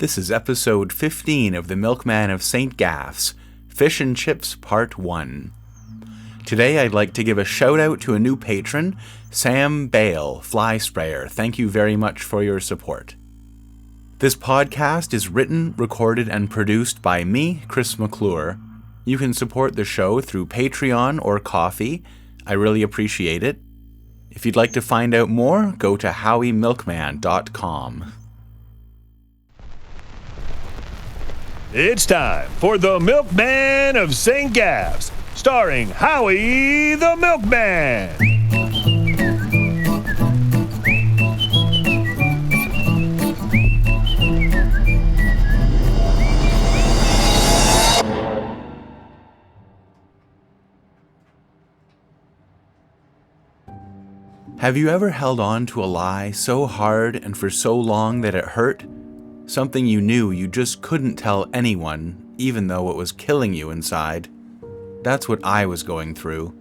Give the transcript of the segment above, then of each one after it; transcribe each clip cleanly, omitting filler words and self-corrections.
This is episode 15 of the Milkman of St. Gaff's, Fish and Chips Part 1. Today I'd like to give a shout out to a new patron, Sam Bale, Fly Sprayer. Thank you very much for your support. This podcast is written, recorded, and produced by me, Chris McClure. You can support the show through Patreon or Ko-fi. I really appreciate it. If you'd like to find out more, go to howiemilkman.com. It's time for the Milkman of St. Gaff's, starring Howie the Milkman. Have you ever held on to a lie so hard and for so long that it hurt? Something you knew you just couldn't tell anyone, even though it was killing you inside. That's what I was going through.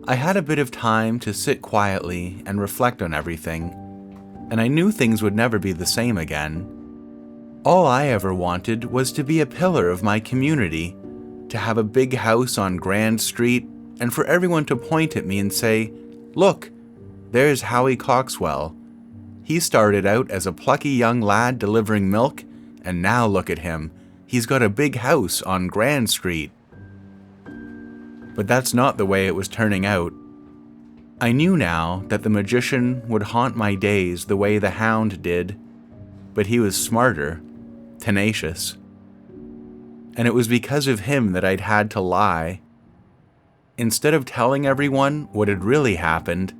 I had a bit of time to sit quietly and reflect on everything, and I knew things would never be the same again. All I ever wanted was to be a pillar of my community, to have a big house on Grand Street, and for everyone to point at me and say, "Look, there's Howie Coxwell. He started out as a plucky young lad delivering milk, and now look at him. He's got a big house on Grand Street." But that's not the way it was turning out. I knew now that the magician would haunt my days the way the hound did, but he was smarter, tenacious. And it was because of him that I'd had to lie. Instead of telling everyone what had really happened,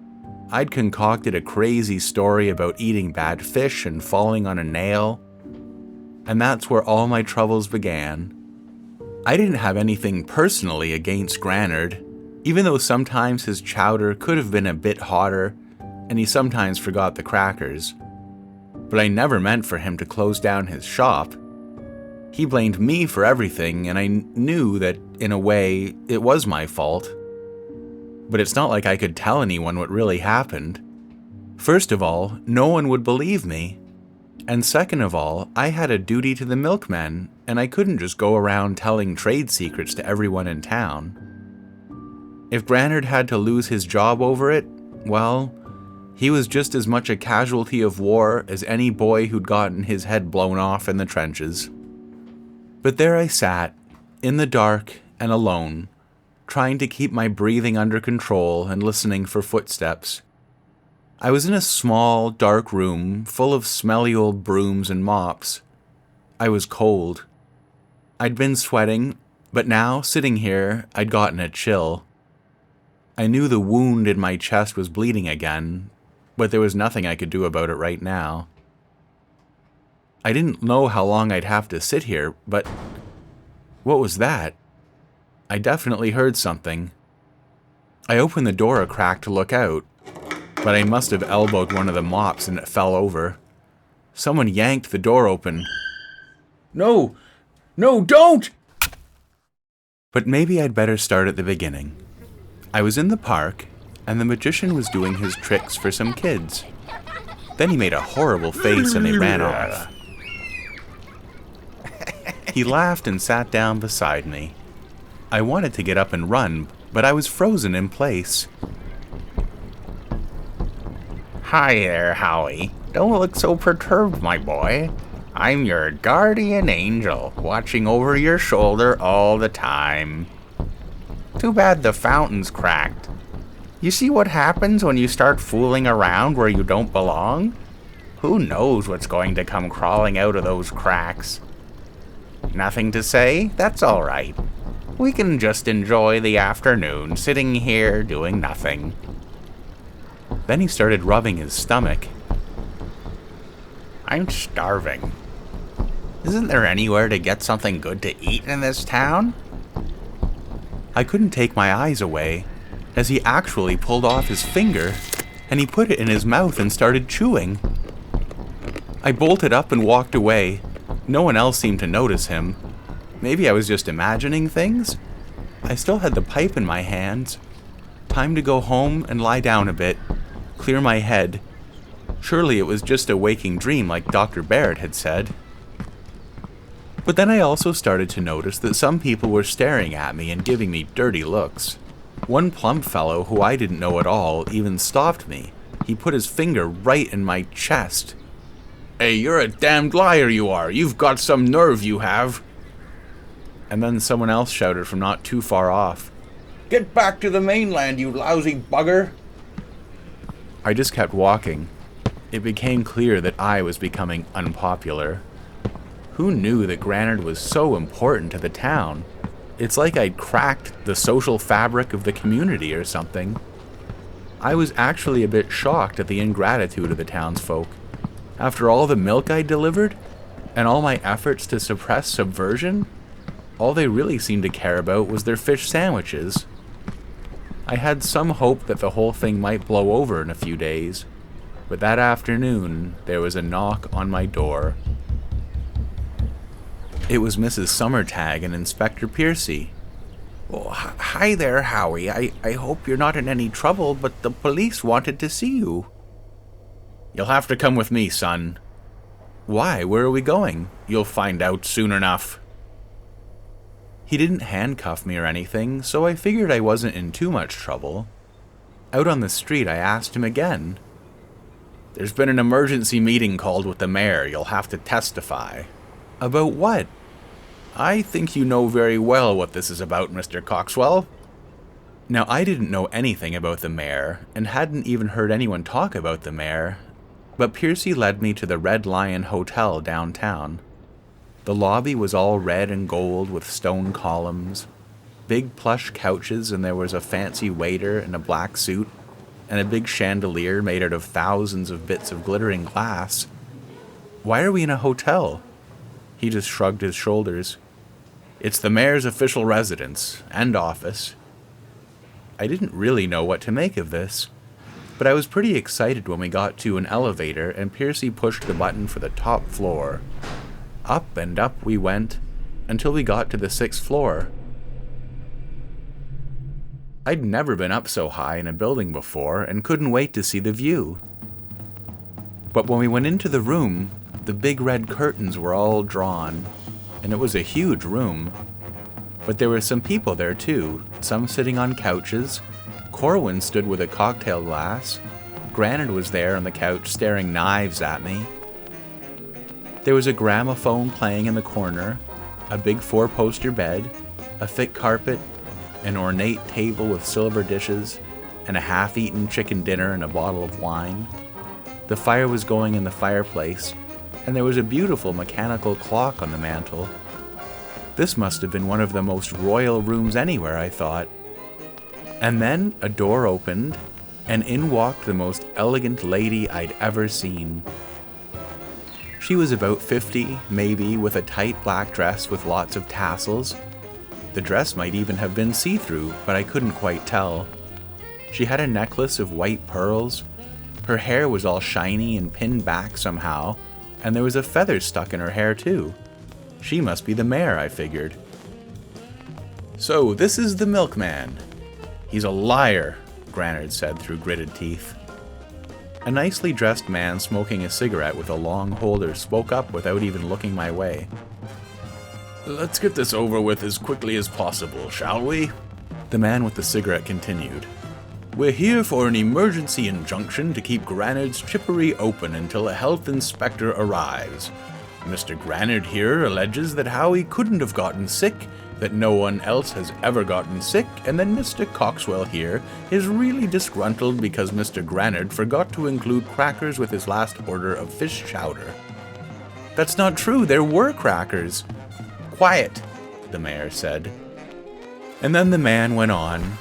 I'd concocted a crazy story about eating bad fish and falling on a nail. And that's where all my troubles began. I didn't have anything personally against Granard, even though sometimes his chowder could have been a bit hotter, and he sometimes forgot the crackers. But I never meant for him to close down his shop. He blamed me for everything, and I knew that, in a way, it was my fault. But it's not like I could tell anyone what really happened. First of all, no one would believe me. And second of all, I had a duty to the milkmen, and I couldn't just go around telling trade secrets to everyone in town. If Granard had to lose his job over it, well, he was just as much a casualty of war as any boy who'd gotten his head blown off in the trenches. But there I sat, in the dark and alone, trying to keep my breathing under control and listening for footsteps. I was in a small, dark room full of smelly old brooms and mops. I was cold. I'd been sweating, but now, sitting here, I'd gotten a chill. I knew the wound in my chest was bleeding again, but there was nothing I could do about it right now. I didn't know how long I'd have to sit here, but what was that? I definitely heard something. I opened the door a crack to look out, but I must have elbowed one of the mops and it fell over. Someone yanked the door open. No, don't! But maybe I'd better start at the beginning. I was in the park, and the magician was doing his tricks for some kids. Then he made a horrible face and they ran off. He laughed and sat down beside me. I wanted to get up and run, but I was frozen in place. Hi there, Howie. Don't look so perturbed, my boy. I'm your guardian angel, watching over your shoulder all the time. Too bad the fountain's cracked. You see what happens when you start fooling around where you don't belong? Who knows what's going to come crawling out of those cracks? Nothing to say? That's all right. We can just enjoy the afternoon sitting here doing nothing. Then he started rubbing his stomach. I'm starving. Isn't there anywhere to get something good to eat in this town? I couldn't take my eyes away, as he actually pulled off his finger, and he put it in his mouth and started chewing. I bolted up and walked away. No one else seemed to notice him. Maybe I was just imagining things? I still had the pipe in my hands. Time to go home and lie down a bit, clear my head. Surely it was just a waking dream like Dr. Barrett had said. But then I also started to notice that some people were staring at me and giving me dirty looks. One plump fellow who I didn't know at all even stopped me. He put his finger right in my chest. "Hey, you're a damned liar, you are. You've got some nerve, you have." And then someone else shouted from not too far off, "Get back to the mainland, you lousy bugger." I just kept walking. It became clear that I was becoming unpopular. Who knew that Granard was so important to the town? It's like I'd cracked the social fabric of the community or something. I was actually a bit shocked at the ingratitude of the townsfolk. After all the milk I delivered, and all my efforts to suppress subversion, all they really seemed to care about was their fish sandwiches. I had some hope that the whole thing might blow over in a few days, but that afternoon there was a knock on my door. It was Mrs. Summertag and Inspector Piercy. "Oh, hi there, Howie. I hope you're not in any trouble, but the police wanted to see you." "You'll have to come with me, son." "Why? Where are we going?" "You'll find out soon enough." He didn't handcuff me or anything, so I figured I wasn't in too much trouble. Out on the street, I asked him again. "There's been an emergency meeting called with the mayor. You'll have to testify." "About what?" "I think you know very well what this is about, Mr. Coxwell." Now, I didn't know anything about the mayor, and hadn't even heard anyone talk about the mayor, but Piercy led me to the Red Lion Hotel downtown. The lobby was all red and gold with stone columns, big plush couches, and there was a fancy waiter in a black suit, and a big chandelier made out of thousands of bits of glittering glass. "Why are we in a hotel?" He just shrugged his shoulders. "It's the mayor's official residence and office." I didn't really know what to make of this, but I was pretty excited when we got to an elevator and Piercy pushed the button for the top floor. Up and up we went, until we got to the 6th floor. I'd never been up so high in a building before and couldn't wait to see the view. But when we went into the room, the big red curtains were all drawn, and it was a huge room. But there were some people there too, some sitting on couches. Corwin stood with a cocktail glass. Granard was there on the couch staring knives at me. There was a gramophone playing in the corner, a big 4-poster bed, a thick carpet, an ornate table with silver dishes, and a half-eaten chicken dinner and a bottle of wine. The fire was going in the fireplace, and there was a beautiful mechanical clock on the mantel. This must have been one of the most royal rooms anywhere, I thought. And then a door opened, and in walked the most elegant lady I'd ever seen. She was about 50, maybe, with a tight black dress with lots of tassels. The dress might even have been see-through, but I couldn't quite tell. She had a necklace of white pearls. Her hair was all shiny and pinned back somehow, and there was a feather stuck in her hair too. She must be the mayor, I figured. "So, this is the milkman." "He's a liar," Granard said through gritted teeth. A nicely dressed man smoking a cigarette with a long holder spoke up without even looking my way. "Let's get this over with as quickly as possible, shall we?" The man with the cigarette continued. "We're here for an emergency injunction to keep Granard's chippery open until a health inspector arrives. Mr. Granard here alleges that Howie couldn't have gotten sick, that no one else has ever gotten sick, and that Mr. Coxwell here is really disgruntled because Mr. Granard forgot to include crackers with his last order of fish chowder." "That's not true, there were crackers." "Quiet," the mayor said. And then the man went on.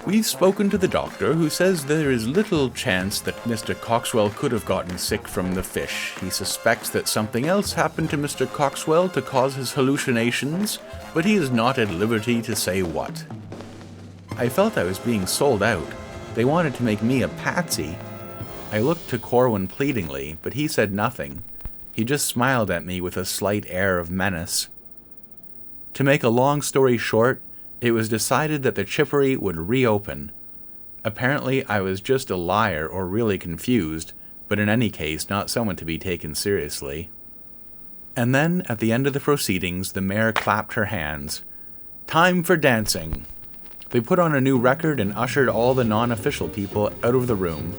"We've spoken to the doctor, who says there is little chance that Mr. Coxwell could have gotten sick from the fish. He suspects that something else happened to Mr. Coxwell to cause his hallucinations, but he is not at liberty to say what." I felt I was being sold out. They wanted to make me a patsy. I looked to Corwin pleadingly, but he said nothing. He just smiled at me with a slight air of menace. To make a long story short, it was decided that the chippery would reopen. Apparently, I was just a liar or really confused, but in any case, not someone to be taken seriously. And then, at the end of the proceedings, the mayor clapped her hands. Time for dancing. They put on a new record and ushered all the non-official people out of the room.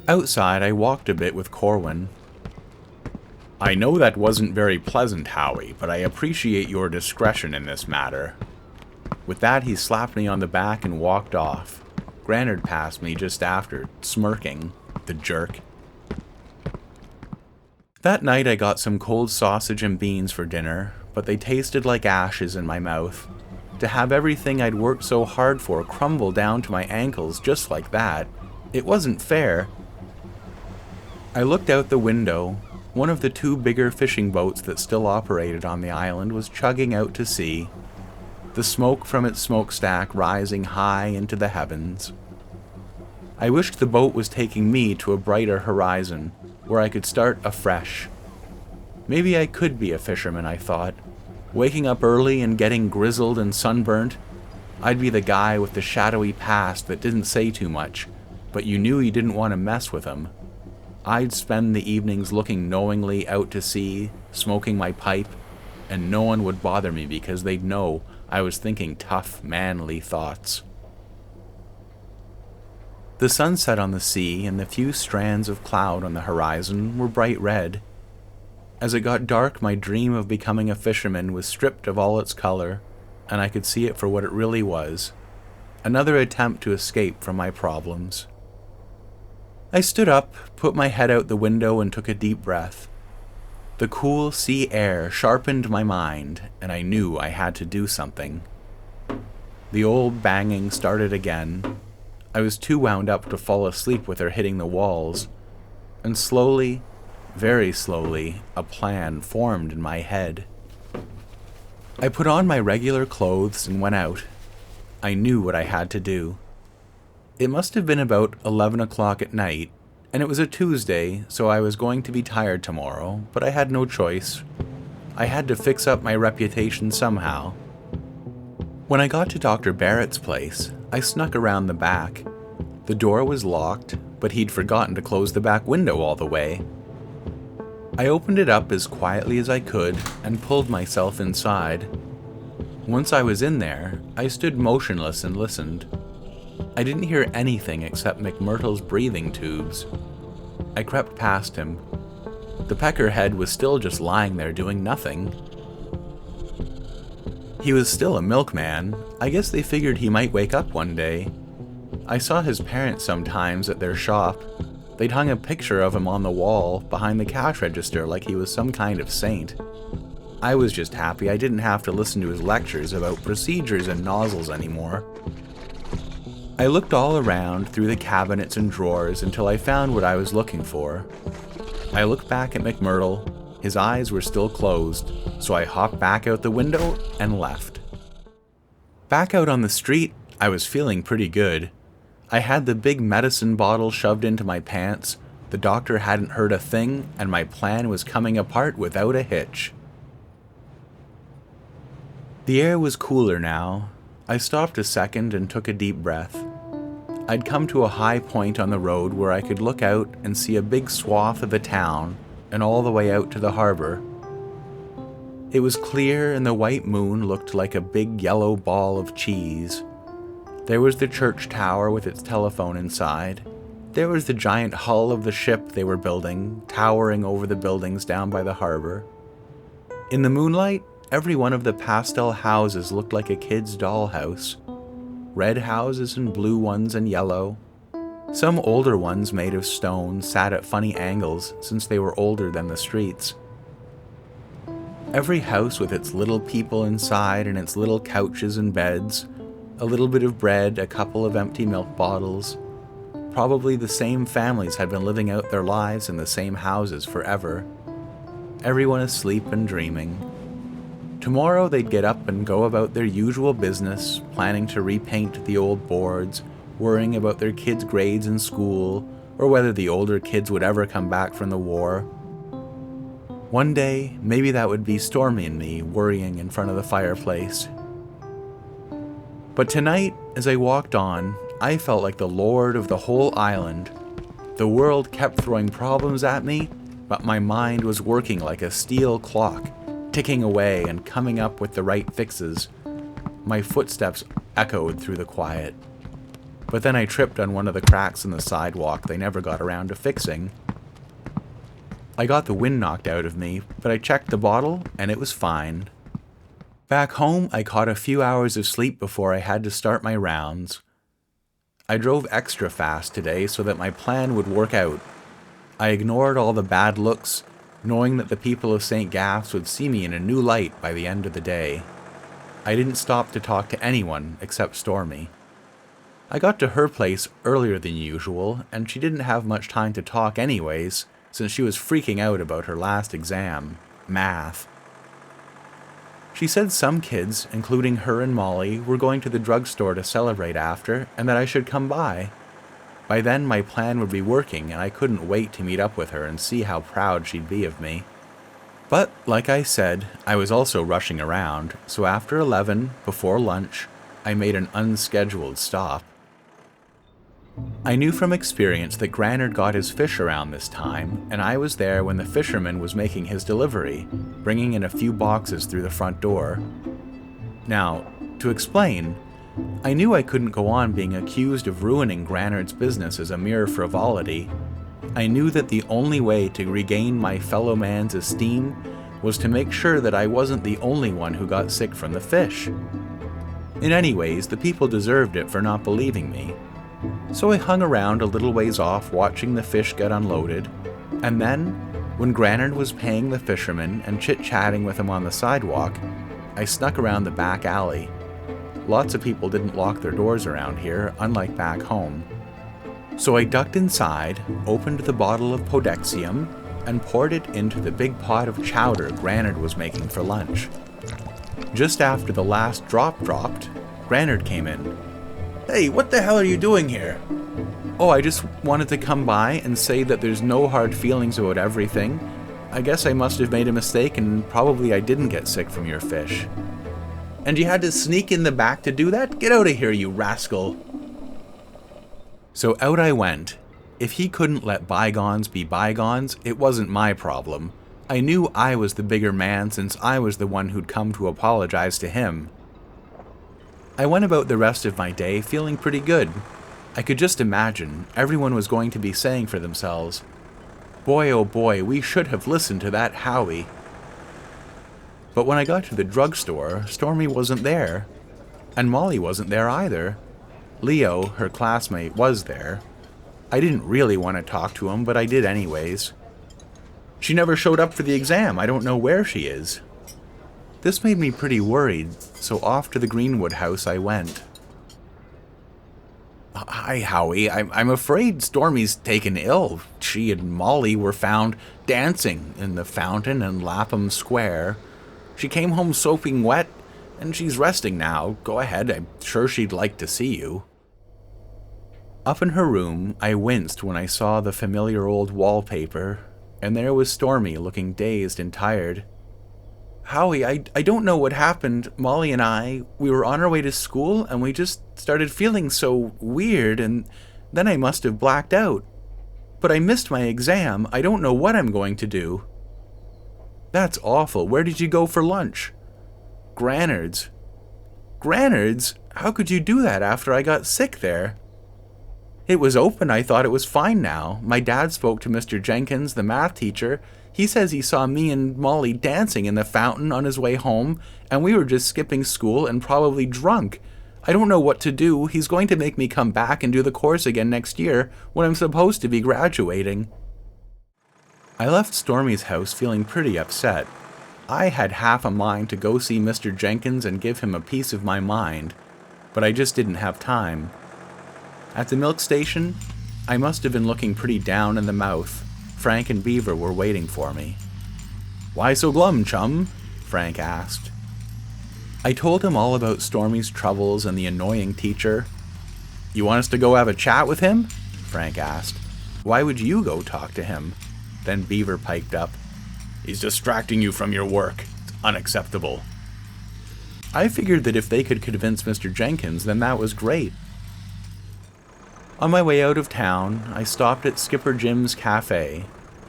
Outside, I walked a bit with Corwin. I know that wasn't very pleasant, Howie, but I appreciate your discretion in this matter. With that, he slapped me on the back and walked off. Granard passed me just after, smirking, the jerk. That night I got some cold sausage and beans for dinner, but they tasted like ashes in my mouth. To have everything I'd worked so hard for crumble down to my ankles just like that, it wasn't fair. I looked out the window. One of the two bigger fishing boats that still operated on the island was chugging out to sea, the smoke from its smokestack rising high into the heavens. I wished the boat was taking me to a brighter horizon, where I could start afresh. Maybe I could be a fisherman, I thought. Waking up early and getting grizzled and sunburnt, I'd be the guy with the shadowy past that didn't say too much, but you knew you didn't want to mess with him. I'd spend the evenings looking knowingly out to sea, smoking my pipe, and no one would bother me because they'd know I was thinking tough, manly thoughts. The sun set on the sea, and the few strands of cloud on the horizon were bright red. As it got dark, my dream of becoming a fisherman was stripped of all its color, and I could see it for what it really was, another attempt to escape from my problems. I stood up, put my head out the window, and took a deep breath. The cool sea air sharpened my mind, and I knew I had to do something. The old banging started again. I was too wound up to fall asleep with her hitting the walls, and slowly, very slowly, a plan formed in my head. I put on my regular clothes and went out. I knew what I had to do. It must have been about 11 o'clock at night, and it was a Tuesday, so I was going to be tired tomorrow, but I had no choice. I had to fix up my reputation somehow. When I got to Dr. Barrett's place, I snuck around the back. The door was locked, but he'd forgotten to close the back window all the way. I opened it up as quietly as I could and pulled myself inside. Once I was in there, I stood motionless and listened. I didn't hear anything except McMurtle's breathing tubes. I crept past him. The peckerhead was still just lying there doing nothing. He was still a milkman. I guess they figured he might wake up one day. I saw his parents sometimes at their shop. They'd hung a picture of him on the wall behind the cash register like he was some kind of saint. I was just happy I didn't have to listen to his lectures about procedures and nozzles anymore. I looked all around through the cabinets and drawers until I found what I was looking for. I looked back at McMurtle. His eyes were still closed, so I hopped back out the window and left. Back out on the street, I was feeling pretty good. I had the big medicine bottle shoved into my pants, the doctor hadn't heard a thing, and my plan was coming apart without a hitch. The air was cooler now. I stopped a second and took a deep breath. I'd come to a high point on the road where I could look out and see a big swath of the town and all the way out to the harbor. It was clear and the white moon looked like a big yellow ball of cheese. There was the church tower with its telephone inside. There was the giant hull of the ship they were building, towering over the buildings down by the harbor. In the moonlight, every one of the pastel houses looked like a kid's dollhouse. Red houses and blue ones and yellow. Some older ones made of stone sat at funny angles since they were older than the streets. Every house with its little people inside and its little couches and beds, a little bit of bread, a couple of empty milk bottles. Probably the same families had been living out their lives in the same houses forever. Everyone asleep and dreaming. Tomorrow they'd get up and go about their usual business, planning to repaint the old boards, worrying about their kids' grades in school, or whether the older kids would ever come back from the war. One day, maybe that would be Stormy and me worrying in front of the fireplace. But tonight, as I walked on, I felt like the lord of the whole island, The world kept throwing problems at me, but my mind was working like a steel clock, ticking away and coming up with the right fixes. My footsteps echoed through the quiet. But then I tripped on one of the cracks in the sidewalk they never got around to fixing. I got the wind knocked out of me, but I checked the bottle and it was fine. Back home, I caught a few hours of sleep before I had to start my rounds. I drove extra fast today so that my plan would work out. I ignored all the bad looks, knowing that the people of St. Gaff's would see me in a new light by the end of the day. I didn't stop to talk to anyone except Stormy. I got to her place earlier than usual, and she didn't have much time to talk anyways, since she was freaking out about her last exam, math. She said some kids, including her and Molly, were going to the drugstore to celebrate after, and that I should come by. By then my plan would be working, and I couldn't wait to meet up with her and see how proud she'd be of me. But, like I said, I was also rushing around, so after 11, before lunch, I made an unscheduled stop. I knew from experience that Granard got his fish around this time, and I was there when the fisherman was making his delivery, bringing in a few boxes through the front door. Now, to explain, I knew I couldn't go on being accused of ruining Granard's business as a mere frivolity. I knew that the only way to regain my fellow man's esteem was to make sure that I wasn't the only one who got sick from the fish. In any ways, the people deserved it for not believing me. So I hung around a little ways off watching the fish get unloaded, and then, when Granard was paying the fisherman and chit-chatting with him on the sidewalk, I snuck around the back alley. Lots of people didn't lock their doors around here, unlike back home. So I ducked inside, opened the bottle of Podexium, and poured it into the big pot of chowder Granard was making for lunch. Just after the last drop dropped, Granard came in. "Hey, what the hell are you doing here?" "Oh, I just wanted to come by and say that there's no hard feelings about everything. I guess I must have made a mistake and probably I didn't get sick from your fish." "And you had to sneak in the back to do that? Get out of here, you rascal." So out I went. If he couldn't let bygones be bygones, it wasn't my problem. I knew I was the bigger man since I was the one who'd come to apologize to him. I went about the rest of my day feeling pretty good. I could just imagine everyone was going to be saying for themselves, "Boy, oh boy, we should have listened to that Howie." But when I got to the drugstore, Stormy wasn't there. And Molly wasn't there either. Leo, her classmate, was there. I didn't really want to talk to him, but I did anyways. "She never showed up for the exam. I don't know where she is." This made me pretty worried, so off to the Greenwood house I went. "Hi, Howie. I'm afraid Stormy's taken ill. She and Molly were found dancing in the fountain in Lapham Square. She came home soaking wet, and she's resting now. Go ahead, I'm sure she'd like to see you." Up in her room, I winced when I saw the familiar old wallpaper, and there was Stormy looking dazed and tired. "Howie, I don't know what happened. Molly and we were on our way to school, and we just started feeling so weird, and then I must have blacked out. But I missed my exam. I don't know what I'm going to do." "That's awful. Where did you go for lunch?" "Granard's." "Granard's? How could you do that after I got sick there?" "It was open. I thought it was fine now. My dad spoke to Mr. Jenkins, the math teacher. He says he saw me and Molly dancing in the fountain on his way home, and we were just skipping school and probably drunk. I don't know what to do. He's going to make me come back and do the course again next year when I'm supposed to be graduating." I left Stormy's house feeling pretty upset. I had half a mind to go see Mr. Jenkins and give him a piece of my mind, but I just didn't have time. At the milk station, I must have been looking pretty down in the mouth. Frank and Beaver were waiting for me. "Why so glum, chum?" Frank asked. I told him all about Stormy's troubles and the annoying teacher. "You want us to go have a chat with him?" Frank asked. "Why would you go talk to him?" Then Beaver piped up. "He's distracting you from your work. It's unacceptable." I figured that if they could convince Mr. Jenkins, then that was great. On my way out of town, I stopped at Skipper Jim's Cafe.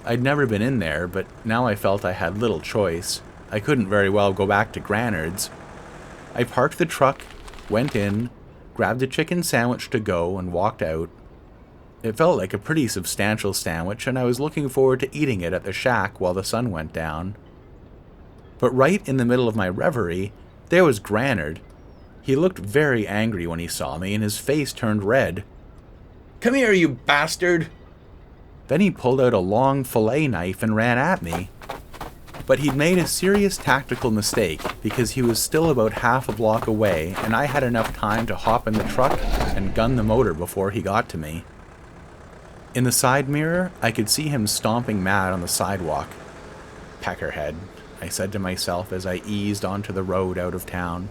I'd never been in there, but now I felt I had little choice. I couldn't very well go back to Granard's. I parked the truck, went in, grabbed a chicken sandwich to go, and walked out. It felt like a pretty substantial sandwich, and I was looking forward to eating it at the shack while the sun went down. But right in the middle of my reverie, there was Granard. He looked very angry when he saw me, and his face turned red. "Come here, you bastard!" Then he pulled out a long fillet knife and ran at me. But he'd made a serious tactical mistake because he was still about half a block away, and I had enough time to hop in the truck and gun the motor before he got to me. In the side mirror, I could see him stomping mad on the sidewalk. "Peckerhead," I said to myself as I eased onto the road out of town.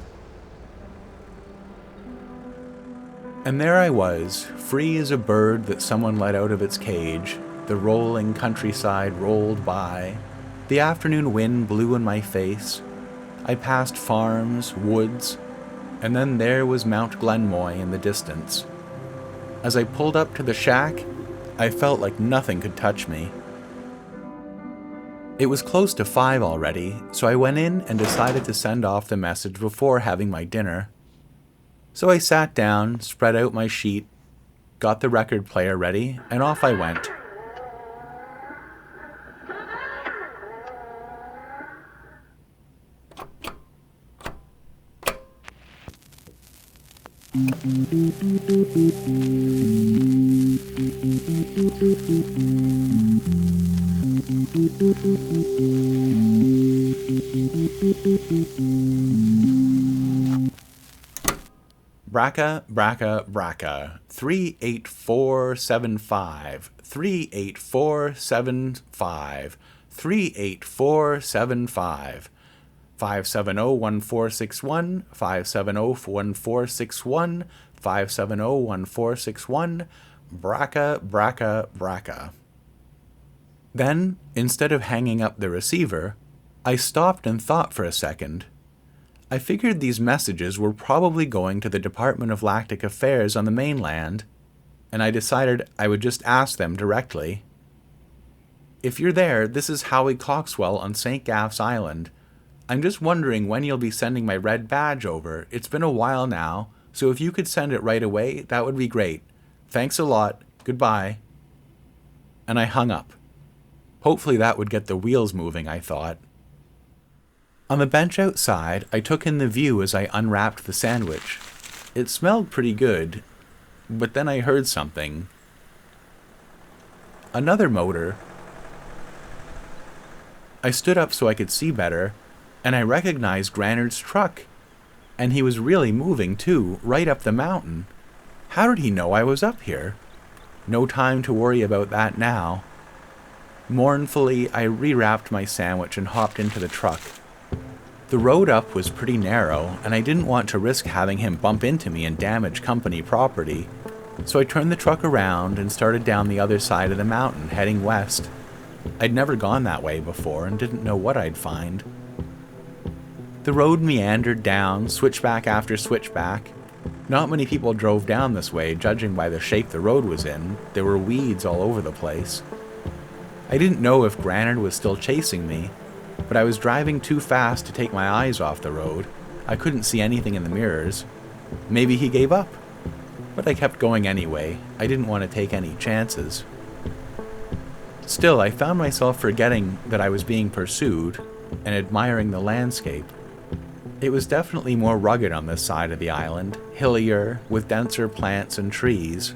And there I was, free as a bird that someone let out of its cage. The rolling countryside rolled by. The afternoon wind blew in my face. I passed farms, woods, and then there was Mount Glenmoy in the distance. As I pulled up to the shack, I felt like nothing could touch me. It was close to 5 already, so I went in and decided to send off the message before having my dinner. So I sat down, spread out my sheet, got the record player ready, and off I went. Bracca, bracca, bracca, 38475, 38475, 38475, 570-1461, 570-1461, 570-1461, bracca, bracca, bracca. Then, instead of hanging up the receiver, I stopped and thought for a second. I figured these messages were probably going to the Department of Lactic Affairs on the mainland, and I decided I would just ask them directly. "If you're there, this is Howie Coxwell on St. Gaff's Island. I'm just wondering when you'll be sending my red badge over. It's been a while now, so if you could send it right away, that would be great. Thanks a lot. Goodbye." And I hung up. Hopefully that would get the wheels moving, I thought. On the bench outside, I took in the view as I unwrapped the sandwich. It smelled pretty good, but then I heard something. Another motor. I stood up so I could see better, and I recognized Granard's truck. And he was really moving too, right up the mountain. How did he know I was up here? No time to worry about that now. Mournfully, I rewrapped my sandwich and hopped into the truck. The road up was pretty narrow, and I didn't want to risk having him bump into me and damage company property, so I turned the truck around and started down the other side of the mountain, heading west. I'd never gone that way before and didn't know what I'd find. The road meandered down, switchback after switchback. Not many people drove down this way, judging by the shape the road was in. There were weeds all over the place. I didn't know if Granard was still chasing me, but I was driving too fast to take my eyes off the road. I couldn't see anything in the mirrors. Maybe he gave up. But I kept going anyway. I didn't want to take any chances. Still, I found myself forgetting that I was being pursued and admiring the landscape. It was definitely more rugged on this side of the island, hillier, with denser plants and trees.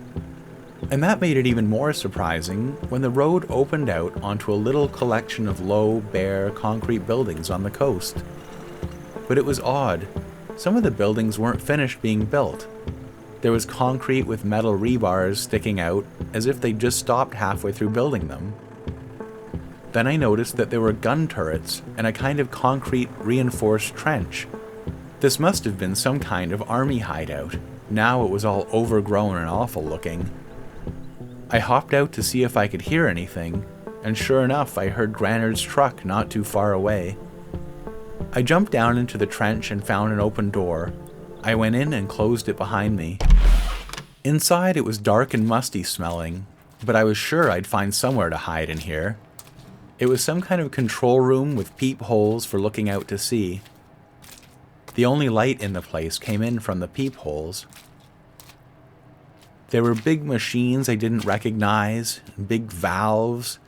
And that made it even more surprising when the road opened out onto a little collection of low, bare, concrete buildings on the coast. But it was odd. Some of the buildings weren't finished being built. There was concrete with metal rebars sticking out, as if they'd just stopped halfway through building them. Then I noticed that there were gun turrets and a kind of concrete reinforced trench. This must have been some kind of army hideout. Now it was all overgrown and awful looking. I hopped out to see if I could hear anything, and sure enough, I heard Granard's truck not too far away. I jumped down into the trench and found an open door. I went in and closed it behind me. Inside, it was dark and musty smelling, but I was sure I'd find somewhere to hide in here. It was some kind of control room with peepholes for looking out to sea. The only light in the place came in from the peepholes. There were big machines I didn't recognize, big valves.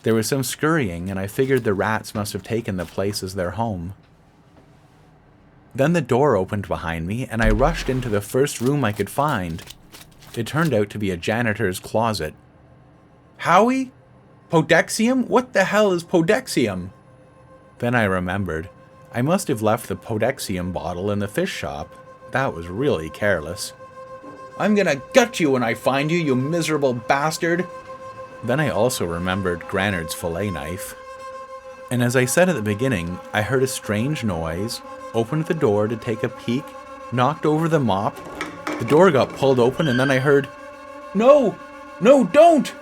There was some scurrying, and I figured the rats must have taken the place as their home. Then the door opened behind me, and I rushed into the first room I could find. It turned out to be a janitor's closet. Howie? Podexium? What the hell is Podexium? Then I remembered. I must have left the Podexium bottle in the fish shop. That was really careless. I'm gonna gut you when I find you, you miserable bastard! Then I also remembered Granard's fillet knife. And as I said at the beginning, I heard a strange noise, opened the door to take a peek, knocked over the mop. The door got pulled open, and then I heard, "No! No, don't!"